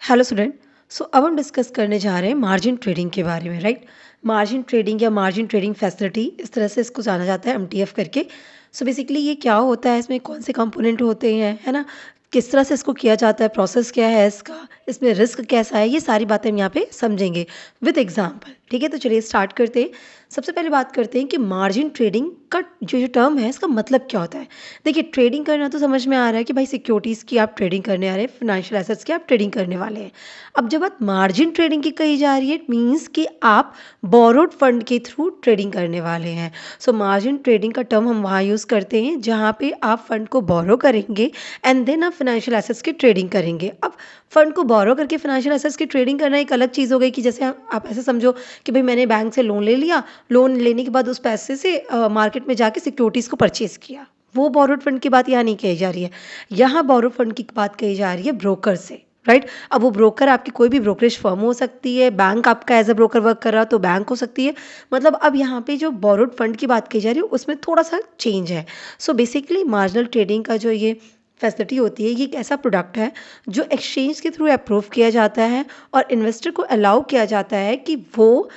Hello student. अब हम discuss करने जा रहे हैं मार्जिन ट्रेडिंग के बारे में, राइट। मार्जिन ट्रेडिंग या मार्जिन ट्रेडिंग फैसिलिटी, इस तरह से इसको जाना जाता है, एमटीएफ करके। बेसिकली ये क्या होता है, इसमें कौन से कंपोनेंट होते हैं, है ना, किस तरह से इसको किया जाता है, प्रोसेस क्या है इसका, इसमें रिस्क कैसा है, ये सारी बातें हम यहाँ पे समझेंगे विद एग्जांपल। ठीक है, तो चलिए स्टार्ट करते हैं। सबसे पहले बात करते हैं कि मार्जिन ट्रेडिंग का जो टर्म है, इसका मतलब क्या होता है। देखिए, ट्रेडिंग करना तो समझ में आ रहा है कि भाई सिक्योरिटीज़ की आप ट्रेडिंग करने आ रहे हैं, फाइनेंशियल एसेट्स की आप ट्रेडिंग करने वाले हैं। अब जब बात मार्जिन ट्रेडिंग की कही जा रही है, इट मीन्स कि आप बोरोड फंड के थ्रू ट्रेडिंग करने वाले हैं। मार्जिन ट्रेडिंग का टर्म हम वहाँ यूज़ करते हैं जहाँ पे आप फंड को बोरो करेंगे एंड देन आप फाइनेंशियल एसेट्स की ट्रेडिंग करेंगे। अब फंड को बोरो करके फाइनेंशियल एसेट्स की ट्रेडिंग करना एक अलग चीज़ हो गई कि जैसे आप ऐसे समझो कि भाई मैंने बैंक से लोन ले लिया, लोन लेने के बाद उस पैसे से मार्केट में जाके सिक्योरिटीज़ को परचेज़ किया। वो बोरोड फंड की बात यहाँ नहीं कही जा रही है। यहाँ बोरो फंड की बात कही जा रही है ब्रोकर से, राइट। अब वो ब्रोकर आपकी कोई भी ब्रोकरेज फर्म हो सकती है, बैंक आपका एज अ ब्रोकर वर्क कर रहा तो बैंक हो सकती है। मतलब अब यहाँ पे जो बोरोड फंड की बात कही जा रही है उसमें थोड़ा सा चेंज है। बेसिकली मार्जिनल ट्रेडिंग का जो ये फैसिलिटी होती है, ये एक ऐसा प्रोडक्ट है जो एक्सचेंज के थ्रू अप्रूव किया जाता है और इन्वेस्टर को अलाउ किया जाता है कि वो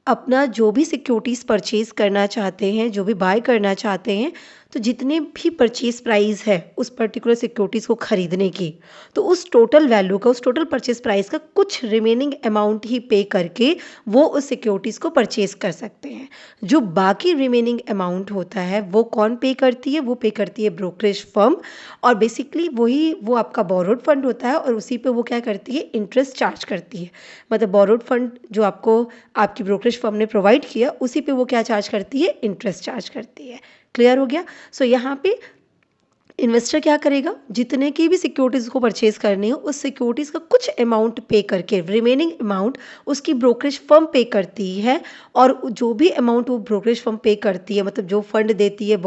अपना जो भी सिक्योरिटीज़ परचेज़ करना चाहते हैं, जो भी बाय करना चाहते हैं, तो जितने भी परचेज़ प्राइस है उस पर्टिकुलर सिक्योरिटीज़ को ख़रीदने की, तो उस टोटल वैल्यू का, उस टोटल परचेज़ प्राइस का कुछ रिमेनिंग अमाउंट ही पे करके वो उस सिक्योरिटीज़ को परचेज़ कर सकते हैं। जो बाकी रिमेनिंग अमाउंट होता है वो कौन पे करती है? वो पे करती है ब्रोकरेज फर्म। और बेसिकली वो आपका बोरोड फंड होता है और उसी पे वो क्या करती है, इंटरेस्ट चार्ज करती है। मतलब बोरोड फंड जो आपको आपकी ब्रोकरेज फर्म ने प्रोवाइड किया, उसी पे वो क्या चार्ज करती है, इंटरेस्ट चार्ज करती है। क्लियर हो गया। यहाँ पे इन्वेस्टर क्या करेगा, जितने की भी सिक्योरिटीज़ को परचेज करनी हो उस सिक्योरिटीज़ का कुछ अमाउंट पे करके रिमेनिंग अमाउंट उसकी ब्रोकरेज फर्म पे करती है। और जो भी अमाउंट वो ब्रोकरेज फर्म पे करती है, मतलब जो फंड देती है,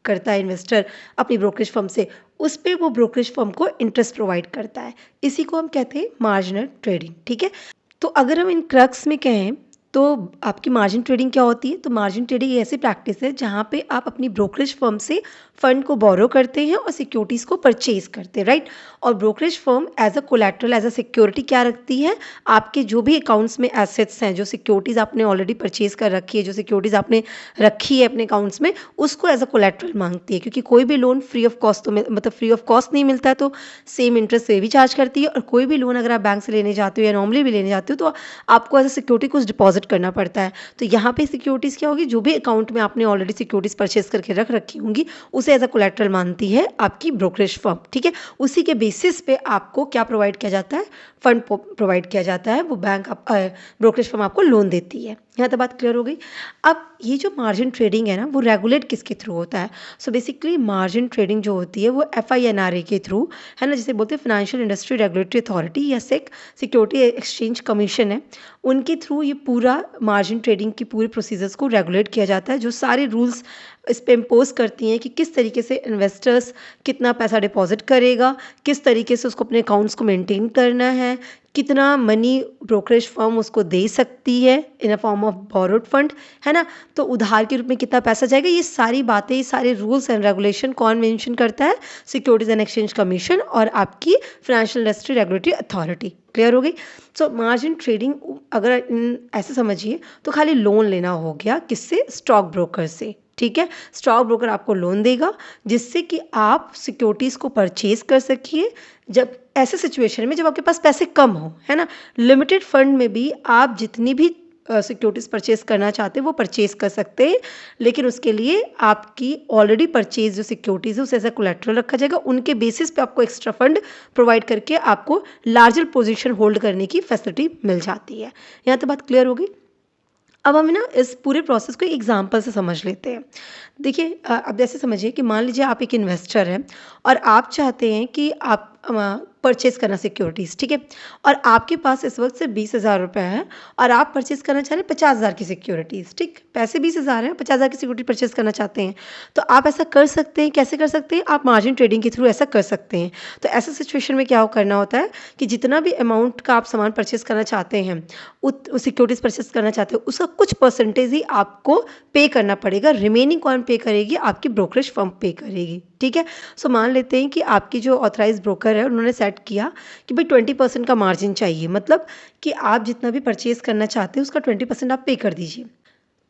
करता है इन्वेस्टर अपनी ब्रोकरेज फर्म से, उस पे वो ब्रोकरेज फर्म को इंटरेस्ट प्रोवाइड करता है। इसी को हम कहते हैं मार्जिनल ट्रेडिंग। ठीक है, तो अगर हम इन क्रक्स में कहें तो आपकी मार्जिन ट्रेडिंग क्या होती है, तो मार्जिन ट्रेडिंग ऐसी प्रैक्टिस है जहाँ पे आप अपनी ब्रोकरेज फर्म से फंड को बोरो करते हैं और सिक्योरिटीज़ को परचेज करते हैं, राइट। और brokerage firm as a collateral, as a security क्या रखती है, आपके जो भी अकाउंट्स में एसेट्स हैं, जो सिक्योरिटीज़ आपने ऑलरेडी परचेज कर रखी है, जो सिक्योरिटीज़ आपने रखी है अपने अकाउंट्स में, उसको एज अ कोलैटरल मांगती है। क्योंकि कोई भी लोन फ्री ऑफ कॉस्ट तो मतलब फ्री ऑफ कॉस्ट नहीं मिलता है, तो सेम इंटरेस्ट से भी चार्ज करती है। और कोई भी लोन अगर आप बैंक से लेने जाते हो या नॉर्मली भी लेने जाते हो तो आपको एज अ सिक्योरिटी कुछ डिपॉजिट करना पड़ता है। तो यहाँ पे सिक्योरिटीज़ क्या होगी, जो भी अकाउंट में आपने ऑलरेडी सिक्योरिटीज़ परचेज करके रख रखी होंगी उसे एज अ कोलैटरल मानती है आपकी ब्रोकरेज फर्म। ठीक है, उसी के बेसिस पे आपको क्या प्रोवाइड किया जाता है, फंड प्रोवाइड किया जाता है, वो बैंक ब्रोकरेज फर्म आपको लोन देती है। यहाँ तक बात क्लियर हो गई। अब ये जो मार्जिन ट्रेडिंग है ना, वो रेगुलेट किसके थ्रू होता है। बेसिकली मार्जिन ट्रेडिंग जो होती है वो FINRA के थ्रू, है ना, जिसे बोलते हैं फाइनेंशियल इंडस्ट्री रेगुलेटरी अथॉरिटी या सेक, सिक्योरिटी एक्सचेंज कमीशन है, उनके थ्रू ये पूरा मार्जिन ट्रेडिंग की पूरे प्रोसीजर्स को रेगुलेट किया जाता है। जो सारे रूल्स इस पे इम्पोज करती हैं कि किस तरीके से इन्वेस्टर्स कितना पैसा डिपॉजिट करेगा, किस तरीके से उसको अपने अकाउंट्स को मेंटेन करना है, कितना मनी ब्रोकरेज फर्म उसको दे सकती है in a form of borrowed fund, है ना, तो उधार के रूप में कितना पैसा जाएगा। ये सारी बातें, ये सारे रूल्स एंड रेगुलेशन कौन मेंशन करता है, सिक्योरिटीज़ एंड एक्सचेंज कमीशन और आपकी financial industry regulatory authority. Clear हो गई। मार्जिन ट्रेडिंग अगर ऐसे समझिए तो खाली लोन लेना हो गया, किससे, स्टॉक ब्रोकर से। ठीक है, स्टॉक ब्रोकर आपको लोन देगा जिससे कि आप सिक्योरिटीज़ को परचेज कर सकिए जब ऐसे सिचुएशन में जब आपके पास पैसे कम हो, है ना। लिमिटेड फंड में भी आप जितनी भी सिक्योरिटीज़ परचेज करना चाहते हैं वो परचेज कर सकते हैं, लेकिन उसके लिए आपकी ऑलरेडी परचेज जो सिक्योरिटीज़ है उसे ऐसा कोलैटरल रखा जाएगा। उनके बेसिस पे आपको एक्स्ट्रा फंड प्रोवाइड करके आपको लार्जर पोजीशन होल्ड करने की फैसिलिटी मिल जाती है। यहाँ तक बात क्लियर हो गई। अब हम ना इस पूरे प्रोसेस को एग्जांपल से समझ लेते हैं। देखिए, अब जैसे समझिए कि मान लीजिए आप एक इन्वेस्टर हैं और आप चाहते हैं कि आप परचेज़ करना सिक्योरिटीज़, ठीक है, और आपके पास इस वक्त सिर्फ 20,000 रुपये है और आप परचेज़ करना चाह रहे हैं 50,000 की सिक्योरिटीज़। ठीक, पैसे 20,000 हैं, 50,000 की सिक्योरिटी परचेज़ करना चाहते हैं, तो आप ऐसा कर सकते हैं। कैसे कर सकते हैं, आप मार्जिन ट्रेडिंग के थ्रू ऐसा कर सकते हैं। तो ऐसे सिचुएशन में क्या करना होता है कि जितना भी अमाउंट का आप सामान परचेज़ करना चाहते हैं, सिक्योरिटीज़ परचेज़ करना चाहते हो, उसका कुछ परसेंटेज ही आपको पे करना पड़ेगा। रिमेनिंग कौन पे करेगी, आपकी ब्रोकरेज फर्म पे करेगी। ठीक है, मान लेते हैं कि आपकी जो ऑथराइज ब्रोकर ब्रोकर है उन्होंने सेट किया कि भाई 20% का मार्जिन चाहिए, मतलब कि आप जितना भी परचेज़ करना चाहते हैं उसका 20% आप पे कर दीजिए।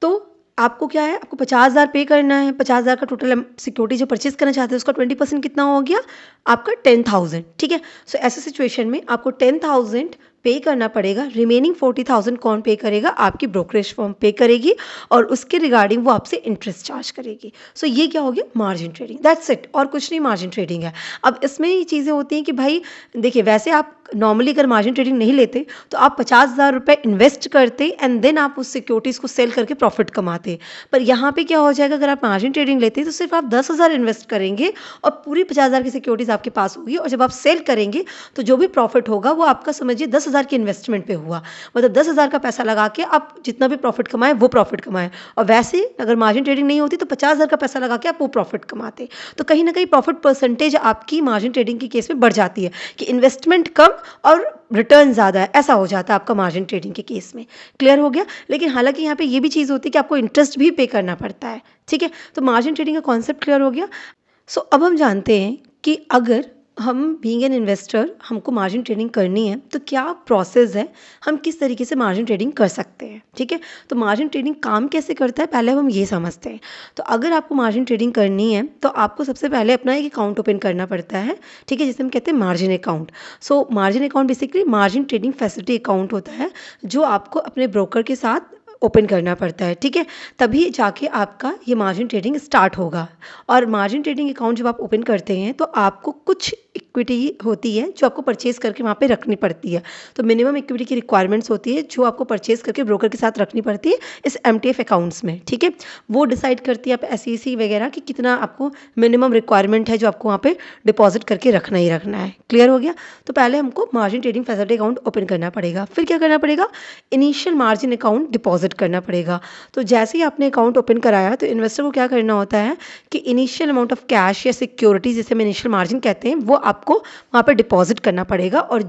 तो आपको क्या है, आपको 50,000 पे करना है, 50,000 का टोटल सिक्योरिटी जो परचेज़ करना चाहते हैं उसका 20% कितना हो गया आपका 10,000, ठीक है। सो ऐसे सिचुएशन में आपको 10,000 पे करना पड़ेगा, रिमेनिंग 40,000 कौन पे करेगा, आपकी ब्रोकरेज फर्म पे करेगी और उसके रिगार्डिंग वो आपसे इंटरेस्ट चार्ज करेगी। सो ये क्या हो गया, मार्जिन ट्रेडिंग, दैट्स इट, और कुछ नहीं मार्जिन ट्रेडिंग है। अब इसमें ये चीज़ें होती हैं कि भाई देखिए, वैसे आप नॉर्मली अगर मार्जिन ट्रेडिंग नहीं लेते तो आप 50,000 रुपये इन्वेस्ट करते एंड देन आप उस सिक्योरिटीज़ को सेल करके प्रॉफिट कमाते। पर यहाँ पे क्या हो जाएगा, अगर आप मार्जिन ट्रेडिंग लेते हैं तो सिर्फ आप 10,000 इन्वेस्ट करेंगे और पूरी 50,000 की सिक्योरिटीज़ आपके पास होगी, और जब आप सेल करेंगे तो जो भी प्रॉफिट होगा वो आपका समझिए 10,000 की इन्वेस्टमेंट पे हुआ, मतलब 10,000 का पैसा लगा के आप जितना भी प्रॉफिट कमाए वो प्रॉफिट कमाए। और वैसे अगर मार्जिन ट्रेडिंग नहीं होती तो 50,000 का पैसा लगा के आप वो प्रॉफिट कमाते। तो कहीं ना कहीं प्रॉफिट परसेंटेज आपकी मार्जिन ट्रेडिंग के केस में बढ़ जाती है कि इन्वेस्टमेंट कम और रिटर्न ज़्यादा है, ऐसा हो जाता है आपका मार्जिन ट्रेडिंग के केस में। क्लियर हो गया। लेकिन हालांकि यहाँ पे ये भी चीज़ होती है कि आपको इंटरेस्ट भी पे करना पड़ता है, ठीक है। तो मार्जिन ट्रेडिंग का कॉन्सेप्ट क्लियर हो गया। सो अब हम जानते हैं कि अगर हम बीइंग एन इन्वेस्टर हमको मार्जिन ट्रेडिंग करनी है तो क्या प्रोसेस है, हम किस तरीके से मार्जिन ट्रेडिंग कर सकते हैं, ठीक है। तो मार्जिन ट्रेडिंग काम कैसे करता है पहले हम ये समझते हैं। तो अगर आपको मार्जिन ट्रेडिंग करनी है तो आपको सबसे पहले अपना एक अकाउंट ओपन करना पड़ता है, ठीक है, जिसे हम कहते हैं margin account. So margin account basically margin trading facility account होता है जो आपको अपने ब्रोकर के साथ ओपन करना पड़ता है, ठीक है। तभी जाके आपका ये मार्जिन ट्रेडिंग स्टार्ट होगा। और मार्जिन ट्रेडिंग अकाउंट जब आप ओपन करते हैं तो आपको कुछ इक्विटी होती है जो आपको परचेज़ करके वहाँ पे रखनी पड़ती है। तो मिनिमम इक्विटी की रिक्वायरमेंट्स होती है जो आपको परचेज़ करके ब्रोकर के साथ रखनी पड़ती है इस एमटीएफ अकाउंट्स में, ठीक है। वो डिसाइड करती है आप एसईसी वगैरह कि कितना आपको मिनिमम रिक्वायरमेंट है जो आपको वहाँ पे डिपॉजिट करके रखना ही रखना है। क्लियर हो गया। तो पहले हमको margin trading facility account open करना पड़ेगा। फिर क्या करना पड़ेगा, इनिशियल मार्जिन अकाउंट डिपॉजिट करना पड़ेगा। तो जैसे ही आपने अकाउंट ओपन कराया तो इन्वेस्टर को क्या करना होता है कि इनिशियल अमाउंट ऑफ कैश या सिक्योरिटी जिसे हम इनिशियल मार्जिन कहते हैं वो आपको वहाँ पर डिपॉजिट करना पड़ेगा। और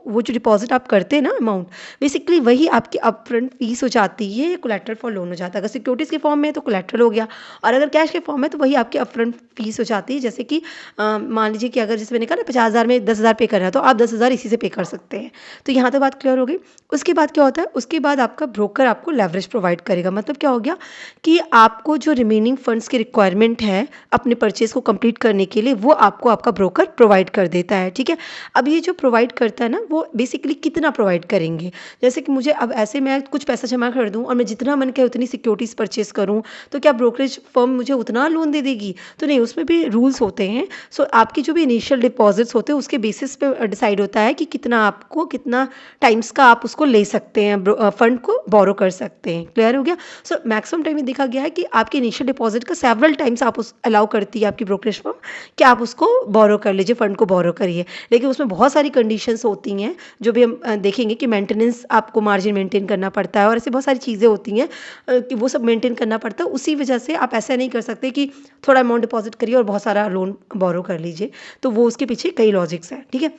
वो जो डिपॉजिट आप करते हैं ना अमाउंट, बेसिकली वही आपकी अपफ्रंट फीस हो जाती है, कोलैटरल फॉर लोन हो जाता है। अगर सिक्योरिटीज़ के फॉर्म में है तो कोलैटरल हो गया, और अगर कैश के फॉर्म में तो वही आपकी अपफ्रंट फीस हो जाती है। जैसे कि मान लीजिए कि अगर जैसे मैंने कहा ना 50,000 में 10,000 पे करना है तो आप 10,000 इसी से पे कर सकते हैं। तो यहाँ तो बात क्लियर हो गई। उसके बाद क्या होता है, उसके बाद आपका ब्रोकर आपको लेवरेज प्रोवाइड करेगा। मतलब क्या हो गया कि आपको जो रिमेनिंग फंड्स की रिक्वायरमेंट है अपने परचेज को कंप्लीट करने के लिए वो आपको आपका ब्रोकर प्रोवाइड कर देता है, ठीक है। अब ये जो प्रोवाइड करता है ना वो बेसिकली कितना प्रोवाइड करेंगे, जैसे कि मुझे अब ऐसे मैं कुछ पैसा जमा कर दूं और मैं जितना मन करे उतनी सिक्योरिटीज़ परचेज करूं तो क्या ब्रोकरेज फर्म मुझे उतना लोन दे देगी? तो नहीं, उसमें भी रूल्स होते हैं। सो आपकी जो भी इनिशियल डिपॉजिट्स होते हैं उसके बेसिस पे डिसाइड होता है कि कितना आपको कितना टाइम्स का आप उसको ले सकते हैं, फंड को बोरो कर सकते हैं। क्लियर हो गया। सो मैक्सिमम टाइम में देखा गया है कि आपके इनिशियल डिपॉजिट का सेवरल टाइम्स आप उस अलाउ करती है आपकी ब्रोकरेज फर्म कि आप उसको बोरो कर लीजिए, फंड को बोरो करिए। लेकिन उसमें बहुत सारी कंडीशंस होती हैं जो भी हम देखेंगे कि मेंटेनेंस आपको मार्जिन मेंटेन करना पड़ता है और ऐसी बहुत सारी चीज़ें होती हैं कि वो सब मेंटेन करना पड़ता है। उसी वजह से आप ऐसा नहीं कर सकते कि थोड़ा अमाउंट डिपॉजिट करिए और बहुत सारा लोन बोरो कर लीजिए। तो वो उसके पीछे कई लॉजिक्स हैं, ठीक है।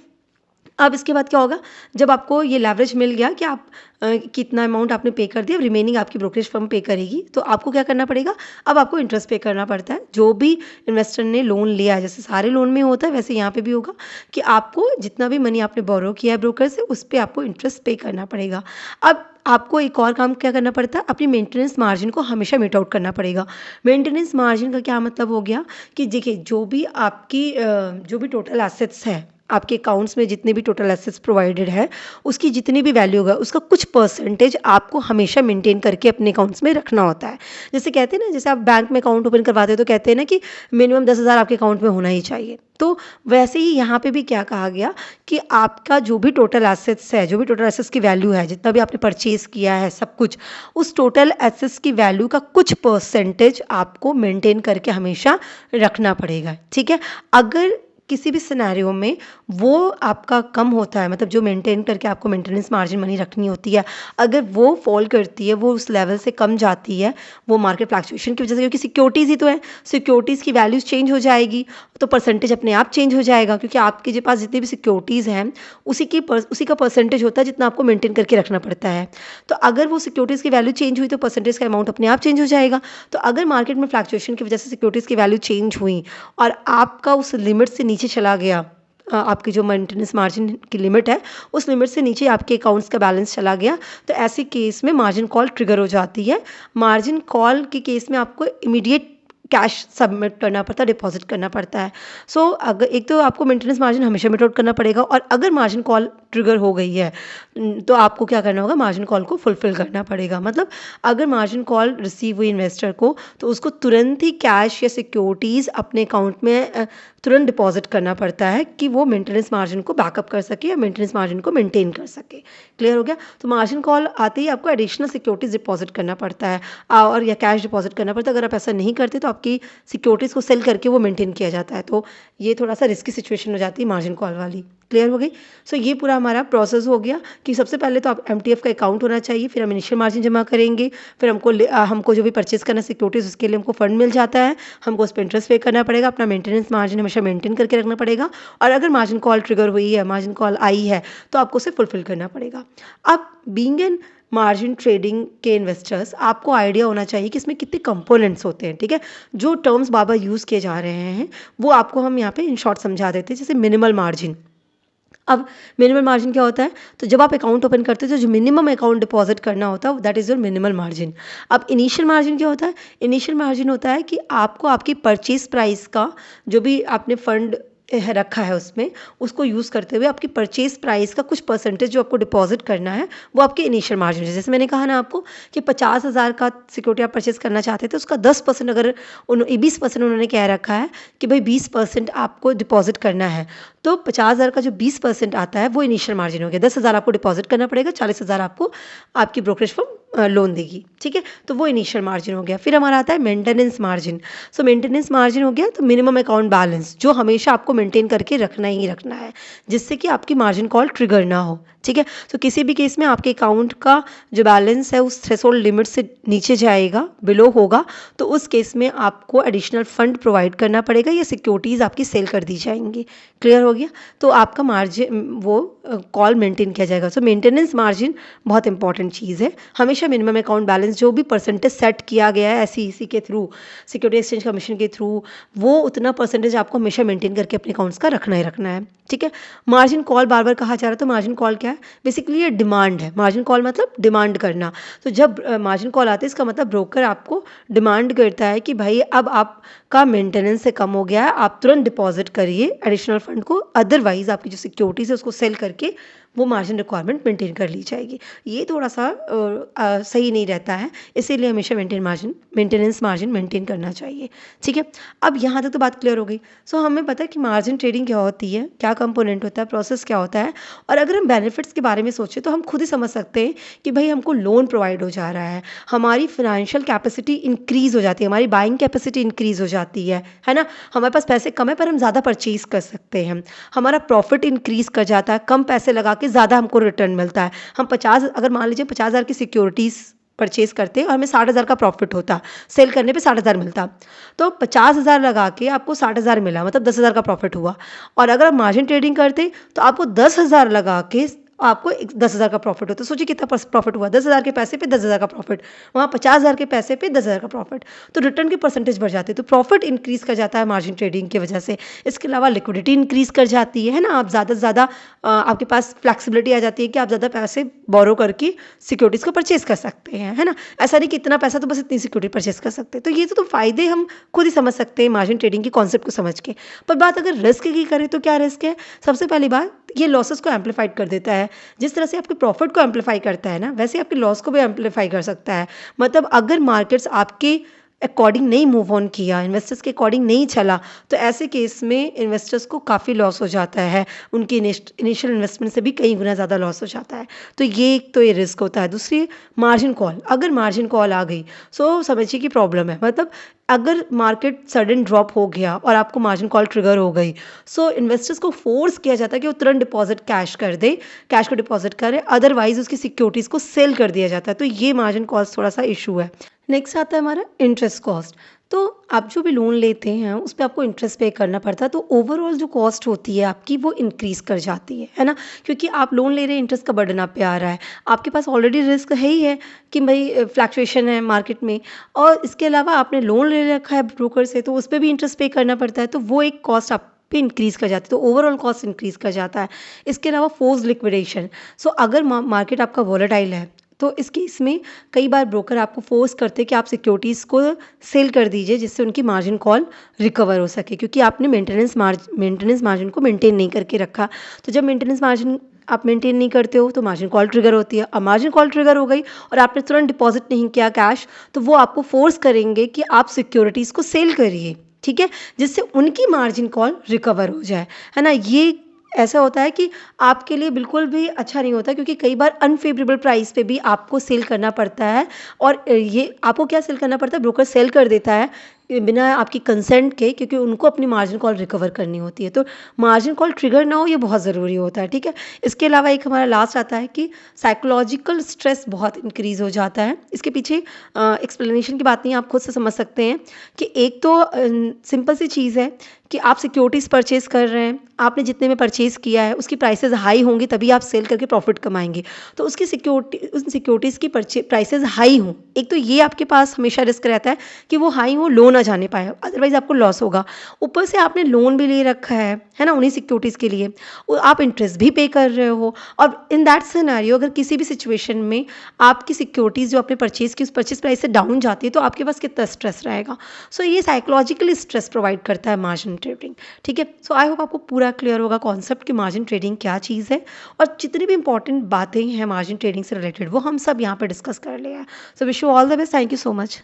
अब इसके बाद क्या होगा, जब आपको ये लेवरेज मिल गया कि आप कितना अमाउंट आपने पे कर दिया, रिमेनिंग आपकी ब्रोकरेज फर्म पे करेगी, तो आपको क्या करना पड़ेगा, अब आपको इंटरेस्ट पे करना पड़ता है। जो भी इन्वेस्टर ने लोन लिया है, जैसे सारे लोन में होता है वैसे यहाँ पे भी होगा कि आपको जितना भी मनी आपने बोरो किया है ब्रोकर से उस पर आपको इंटरेस्ट पे करना पड़ेगा। अब आपको एक और काम क्या करना पड़ता है, अपनी मेंटेनेंस मार्जिन को हमेशा मीट आउट करना पड़ेगा। मेंटेनेंस मार्जिन का क्या मतलब हो गया कि देखिए जो भी आपकी जो भी टोटल एसेट्स है आपके अकाउंट्स में, जितने भी टोटल एसेट्स प्रोवाइडेड है उसकी जितनी भी वैल्यू होगा उसका कुछ परसेंटेज आपको हमेशा मेंटेन करके अपने अकाउंट्स में रखना होता है। जैसे कहते हैं ना, जैसे आप बैंक में अकाउंट ओपन करवाते हो तो कहते हैं ना कि मिनिमम 10,000 आपके अकाउंट में होना ही चाहिए। तो वैसे ही यहाँ पे भी क्या कहा गया कि आपका जो भी टोटल एसेट्स है, जो भी टोटल एसेट्स की वैल्यू है, जितना भी आपने परचेज किया है सब कुछ, उस टोटल एसेट्स की वैल्यू का कुछ परसेंटेज आपको मेंटेन करके हमेशा रखना पड़ेगा, ठीक है। अगर किसी भी सिनेरियो में वो आपका कम होता है, मतलब जो मेंटेन करके आपको मेंटेनेंस मार्जिन मनी रखनी होती है, अगर वो फॉल करती है, वो उस लेवल से कम जाती है, वो मार्केट फ्लक्चुएशन की वजह से, क्योंकि सिक्योरिटीज़ ही तो है, सिक्योरिटीज़ की वैल्यूज चेंज हो जाएगी तो परसेंटेज अपने आप चेंज हो जाएगा, क्योंकि आपके जो पास जितनी भी सिक्योरिटीज़ हैं उसी का परसेंटेज होता है जितना आपको मेंटेन करके रखना पड़ता है। तो अगर वो सिक्योरिटीज़ की वैल्यू चेंज हुई तो परसेंटेज का अमाउंट अपने आप चेंज हो जाएगा। तो अगर मार्केट में फ्लक्चुएशन की वजह से सिक्योरिटीज़ की वैल्यू चेंज हुई और आपका उस लिमिट से नीचे चला गया आपकी जो मेंटेनेंस मार्जिन की लिमिट है, उस लिमिट से नीचे आपके अकाउंट्स का बैलेंस चला गया, तो ऐसे केस में मार्जिन कॉल ट्रिगर हो जाती है। मार्जिन कॉल के केस में आपको इमीडिएट कैश सबमिट करना पड़ता है, डिपॉजिट करना पड़ता है। सो अगर एक तो आपको मेंटेनेंस मार्जिन हमेशा मीट आउट करना पड़ेगा, और अगर मार्जिन कॉल ट्रिगर हो गई है तो आपको क्या करना होगा, मार्जिन कॉल को फुलफिल करना पड़ेगा। मतलब अगर मार्जिन कॉल रिसीव हुई इन्वेस्टर को, तो उसको तुरंत ही कैश या सिक्योरिटीज़ अपने अकाउंट में तुरंत डिपॉजिट करना पड़ता है कि वो मेंटेनेंस मार्जिन को बैकअप कर सके या मेंटेनेंस मार्जिन को मेंटेन कर सके। क्लियर हो गया? तो मार्जिन कॉल आते ही आपको एडिशनल सिक्योरिटीज़ डिपॉजिट करना पड़ता है, और या कैश डिपॉजिट करना पड़ता है। अगर आप ऐसा नहीं करते तो आपकी सिक्योरिटीज़ को सेल करके वो मेंटेन किया जाता है, तो ये थोड़ा सा रिस्की सिचुएशन हो जाती है मार्जिन कॉल वाली। क्लियर हो गई? सो ये पूरा हमारा प्रोसेस हो गया कि सबसे पहले तो आप एमटीएफ का अकाउंट होना चाहिए, फिर हम इनिशियल मार्जिन जमा करेंगे, फिर हमको जो भी परचेस करना सिक्योरिटीज़ उसके लिए हमको फंड मिल जाता है, हमको उस पर इंटरेस्ट पे करना पड़ेगा, अपना मेंटेनेंस मार्जिन हमेशा मेंटेन करके रखना पड़ेगा, और अगर मार्जिन कॉल ट्रिगर हुई है, मार्जिन कॉल आई है, तो आपको उसे फुलफिल करना पड़ेगा। अब बीइंग एन मार्जिन ट्रेडिंग के इन्वेस्टर्स, आपको आइडिया होना चाहिए कि इसमें कितने कंपोनेंट्स होते हैं। ठीक है, जो टर्म्स बार बार यूज़ किए जा रहे हैं वो आपको हम यहाँ पे इन शॉर्ट समझा देते हैं। जैसे मिनिमल मार्जिन। अब मिनिमम मार्जिन क्या होता है, तो जब आप अकाउंट ओपन करते हो तो जो मिनिमम अकाउंट डिपॉजिट करना होता है that is your minimal margin. अब इनिशियल मार्जिन क्या होता है, इनिशियल मार्जिन होता है कि आपको आपकी परचेज प्राइस का जो भी आपने फंड रखा है उसमें, उसको यूज़ करते हुए आपकी परचेज प्राइस का कुछ परसेंटेज जो आपको डिपॉजिट करना है वो आपके इनिशियल मार्जिन है। जैसे मैंने कहा ना आपको कि 50,000 का सिक्योरिटी आप परचेज करना चाहते थे, उसका 10% अगर 20% उन्होंने कह रखा है कि भाई 20% आपको डिपॉजिट करना है, तो 50,000 का जो 20% आता है वो इनिशियल मार्जिन हो गया। 10,000 आपको डिपॉजिट करना पड़ेगा, 40,000 आपको आपकी ब्रोकरेज फर्म लोन देगी। ठीक है, तो वो इनिशियल मार्जिन हो गया। फिर हमारा आता है मेंटेनेंस मार्जिन। सो मेंटेनेंस मार्जिन हो गया तो मिनिमम अकाउंट बैलेंस, जो हमेशा आपको मेंटेन करके रखना ही रखना है, जिससे कि आपकी मार्जिन कॉल ट्रिगर ना हो। ठीक है, तो किसी भी केस में आपके अकाउंट का जो बैलेंस है उस थ्रेशोल्ड लिमिट से नीचे जाएगा, बिलो होगा, तो उस केस में आपको एडिशनल फंड प्रोवाइड करना पड़ेगा या सिक्योरिटीज़ आपकी सेल कर दी जाएंगी। क्लियर हो गया? तो आपका मार्जिन वो कॉल मेंटेन किया जाएगा। सो मेंटेनेंस मार्जिन बहुत इंपॉर्टेंट चीज़ है। हमेशा मिनिमम अकाउंट बैलेंस जो भी परसेंटेज सेट किया गया है SEC के थ्रू, सिक्योरिटी एक्सचेंज कमीशन के थ्रू, वो उतना परसेंटेज आपको हमेशा मेंटेन करके अपने अकाउंट्स का रखना ही रखना है। ठीक है, मार्जिन कॉल बार बार कहा जा रहा है, तो मार्जिन कॉल क्या है, बेसिकली ये डिमांड है। मार्जिन कॉल मतलब डिमांड करना। तो जब मार्जिन कॉल आती है, इसका मतलब ब्रोकर आपको डिमांड करता है कि भाई अब आपका मेंटेनेंस से कम हो गया है, आप तुरंत डिपॉजिट करिए एडिशनल फंड को, अदरवाइज आपकी जो सिक्योरिटीज़ है उसको सेल करके वो मार्जिन रिक्वायरमेंट मेंटेन कर ली जाएगी। ये थोड़ा सा सही नहीं रहता है, इसीलिए हमेशा मेंटेनेंस मार्जिन मेंटेन करना चाहिए। ठीक है, अब यहाँ तक तो बात क्लियर हो गई। सो हमें पता है कि मार्जिन ट्रेडिंग क्या होती है, क्या कंपोनेंट होता है, प्रोसेस क्या होता है, और अगर हम बेनिफिट्स के बारे में सोचें तो हम खुद ही समझ सकते हैं कि भाई हमको लोन प्रोवाइड हो जा रहा है, हमारी फाइनेंशियल कैपेसिटी इंक्रीज़ हो जाती है, हमारी बाइंग कैपेसिटी इंक्रीज़ हो जाती है ना। हमारे पास पैसे कम है पर हम ज़्यादा परचेज़ कर सकते हैं, हमारा प्रॉफिट इंक्रीज़ कर जाता है, कम पैसे लगा के ज़्यादा हमको रिटर्न मिलता है। हम 50, अगर मान लीजिए 50,000 की सिक्योरिटीज़ परचेज़ करते हैं और हमें 60,000 का प्रॉफिट होता, सेल करने पे 60,000 मिलता, तो 50,000 लगा के आपको 60,000 मिला, मतलब 10,000 का प्रॉफिट हुआ। और अगर आप मार्जिन ट्रेडिंग करते तो आपको 10,000 लगा के आपको 10,000 का प्रॉफिट होता है। सोचिए कितना प्रॉफिट हुआ, 10,000 के पैसे पे 10,000 का प्रॉफिट, वहाँ 50,000 के पैसे पे 10,000 का प्रॉफिट, तो रिटर्न के परसेंटेज बढ़ जाते हैं, तो प्रॉफिट इंक्रीज़ कर जाता है मार्जिन ट्रेडिंग की वजह से। इसके अलावा लिक्विडिटी इंक्रीज़ कर जाती है ना, आप ज़्यादा से ज़्यादा आपके पास फ्लेक्सिबिलिटी आ जाती है कि आप ज़्यादा पैसे बोरो करके सिक्योरिटीज़ को परचेज़ कर सकते हैं, है ना। ऐसा नहीं कि इतना पैसा तो बस इतनी सिक्योरिटी परचेज़ कर सकते हैं। तो ये तो फ़ायदे हम खुद ही समझ सकते हैं मार्जिन ट्रेडिंग के कॉन्सेप्ट को समझ के। पर बात अगर रिस्क की करें तो क्या रिस्क है? सबसे पहली बात, ये लॉसेस को एम्पलीफाइड कर देता है। जिस तरह से आपके प्रॉफिट को एम्पलीफाई करता है ना, वैसे आपके लॉस को भी एम्पलीफाई कर सकता है। मतलब अगर मार्केट्स आपके अकॉर्डिंग नहीं मूव ऑन किया, इन्वेस्टर्स के अकॉर्डिंग नहीं चला, तो ऐसे केस में इन्वेस्टर्स को काफ़ी लॉस हो जाता है, उनकी इनिशियल इन्वेस्टमेंट से भी कई गुना ज़्यादा लॉस हो जाता है। तो ये एक तो ये रिस्क होता है। दूसरी, मार्जिन कॉल। अगर मार्जिन कॉल आ गई सो समझिए कि प्रॉब्लम है। मतलब अगर मार्केट सडन ड्रॉप हो गया और आपको मार्जिन कॉल ट्रिगर हो गई, सो इन्वेस्टर्स को फोर्स किया जाता है कि वो तुरंत डिपॉजिट कैश कर दे, कैश को डिपॉजिट करे, अदरवाइज उसकी सिक्योरिटीज़ को सेल कर दिया जाता है। तो ये मार्जिन कॉस्ट थोड़ा सा इशू है। नेक्स्ट आता है हमारा इंटरेस्ट कॉस्ट। तो आप जो भी लोन लेते हैं उस पर आपको इंटरेस्ट पे करना पड़ता है, तो ओवरऑल जो कॉस्ट होती है आपकी वो इंक्रीज़ कर जाती है ना, क्योंकि आप लोन ले रहे हैं, इंटरेस्ट का बर्डन आप पे आ रहा है, आपके पास ऑलरेडी रिस्क है ही है कि भाई फ्लैक्चुएशन है मार्केट में, और इसके अलावा आपने लोन ले रखा है ब्रोकर से, तो उस पर भी इंटरेस्ट पे करना पड़ता है, तो वो एक कॉस्ट आप पे इंक्रीज़ कर जाती है, तो ओवरऑल कॉस्ट इंक्रीज़ कर जाता है। इसके अलावा फोर्स्ड लिक्विडेशन, सो अगर मार्केट आपका वॉलेटाइल है तो इस केस में कई बार ब्रोकर आपको फोर्स करते हैं कि आप सिक्योरिटीज़ को सेल कर दीजिए, जिससे उनकी मार्जिन कॉल रिकवर हो सके, क्योंकि आपने मेंटेनेंस मार्जिन को मेंटेन नहीं करके रखा। तो जब मेंटेनेंस मार्जिन आप मेंटेन नहीं करते हो तो मार्जिन कॉल ट्रिगर होती है। अब मार्जिन कॉल ट्रिगर हो गई और आपने तुरंत डिपॉजिट नहीं किया कैश, तो वो आपको फोर्स करेंगे कि आप सिक्योरिटीज़ को सेल करिए, ठीक है, जिससे उनकी मार्जिन कॉल रिकवर हो जाए, है ना। ये ऐसा होता है कि आपके लिए बिल्कुल भी अच्छा नहीं होता, क्योंकि कई बार अनफेवरेबल प्राइस पे भी आपको सेल करना पड़ता है। और ये आपको क्या सेल करना पड़ता है, ब्रोकर सेल कर देता है बिना आपकी कंसेंट के, क्योंकि उनको अपनी मार्जिन कॉल रिकवर करनी होती है। तो मार्जिन कॉल ट्रिगर ना हो, ये बहुत ज़रूरी होता है, ठीक है। इसके अलावा एक हमारा लास्ट आता है कि साइकोलॉजिकल स्ट्रेस बहुत इंक्रीज़ हो जाता है। इसके पीछे एक्सप्लेनेशन की बात नहीं, आप खुद से समझ सकते हैं कि एक तो सिंपल सी चीज़ है कि आप सिक्योरिटीज़ परचेज़ कर रहे हैं, आपने जितने में परचेज़ किया है उसकी प्राइसेस हाई होंगी, तभी आप सेल करके प्रॉफिट कमाएंगे। तो उसकी उन सिक्योरिटीज़ की प्राइसेस हाई हों, एक तो ये आपके पास हमेशा रिस्क रहता है कि वो हाई हो, लो ना जाने पाए, अदरवाइज़ आपको लॉस होगा। ऊपर से आपने लोन भी ले रखा है ना, उन्हीं सिक्योरिटीज़ के लिए आप इंटरेस्ट भी पे कर रहे हो। और इन दैट सिनेरियो अगर किसी भी सिचुएशन में आपकी सिक्योरिटीज़ जो आपने परचेज़ की उस परचेज प्राइस से डाउन जाती है, तो आपके पास कितना स्ट्रेस रहेगा। सो ये साइकोलॉजिकली स्ट्रेस प्रोवाइड करता है मार्जिन ट्रेडिंग, ठीक है। सो आई होप आपको पूरा क्लियर होगा कॉन्सेप्ट कि मार्जिन ट्रेडिंग क्या चीज़ है, और जितनी भी इंपॉर्टेंट बातें हैं मार्जिन ट्रेडिंग से रिलेटेड वो हम सब यहाँ पर डिस्कस कर लिया है। So wish you all the best, thank you so much.